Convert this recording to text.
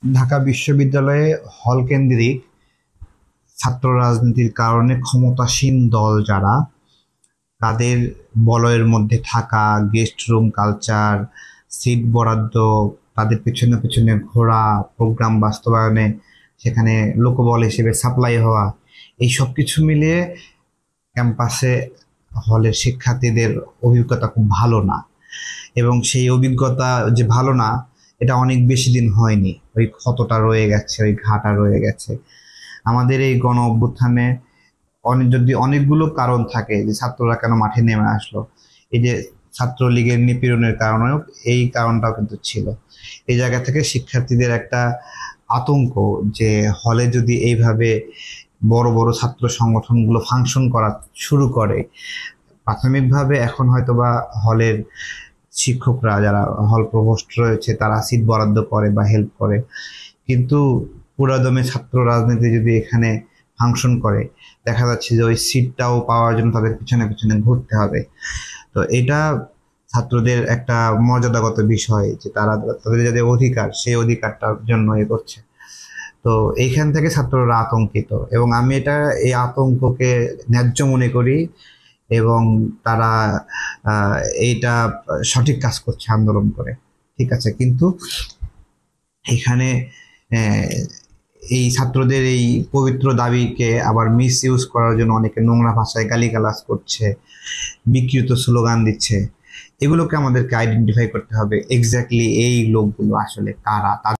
ঢাকা বিশ্ববিদ্যালয়ে হল কেন্দ্রিক ছাত্র রাজনীতির কারণে ক্ষমতাসীন দল যারা, তাদের বলয়ের মধ্যে থাকা, গেস্ট রুম কালচার, সিট বরাদ্দ, তাদের পেছনে পেছনে ঘোরা, প্রোগ্রাম বাস্তবায়নে সেখানে লোকবল হিসেবে সাপ্লাই হওয়া, এই সব কিছু মিলিয়ে ক্যাম্পাসে হলের শিক্ষার্থীদের অভিজ্ঞতা খুব ভালো না। এবং সেই অভিজ্ঞতা যে ভালো না, এটা অনেক বেশি দিন হয়নি, ওই ক্ষতটা রয়ে গেছে, ওই ঘাটা রয়ে গেছে। আমাদের এই গণ অভ্যুত্থানে যদি অনেকগুলো কারণ থাকে যে ছাত্ররা কেন মাঠে নেমে আসলো, এই যে ছাত্রলীগের নিপীড়নের কারণেও এই কারণটাও কিন্তু ছিল। এই জায়গা থেকে শিক্ষার্থীদের একটা আতঙ্ক যে হলে যদি এইভাবে বড় বড় ছাত্র সংগঠনগুলো ফাংশন করা শুরু করে, প্রাথমিকভাবে এখন হয়তোবা হলের শিক্ষকরা যারা হল প্রভোস্ট রয়েছে তারা সিট বরাদ্দ করে বা হেল্প করে, কিন্তু পুরাদমে ছাত্র রাজনীতি যদি এখানে ফাংশন করে, দেখা যাচ্ছে যে ওই সিটটাও পাওয়ার জন্য তাদের পিছনে পিছনে ঘুরতে হবে। তো এটা ছাত্রদের একটা মর্যাদাগত বিষয় যে তারা তাদের যে অধিকার, সেই অধিকারটার জন্য এ করছে। তো এইখান থেকে ছাত্ররা আতঙ্কিত, এবং আমি এই আতঙ্ককে ন্যায্য মনে করি। এবং তারা এইটা সঠিক কাজ করছে আন্দোলন করে, ঠিক আছে। কিন্তু এখানে আহ, এই ছাত্রদের এই পবিত্র দাবিকে আবার মিস ইউজ করার জন্য অনেকে নোংরা ভাষায় গালিগালাজ করছে, বিকৃত স্লোগান দিচ্ছে। এগুলোকে আমাদেরকে আইডেন্টিফাই করতে হবে এক্স্যাক্টলি এই লোকগুলো আসলে কারা।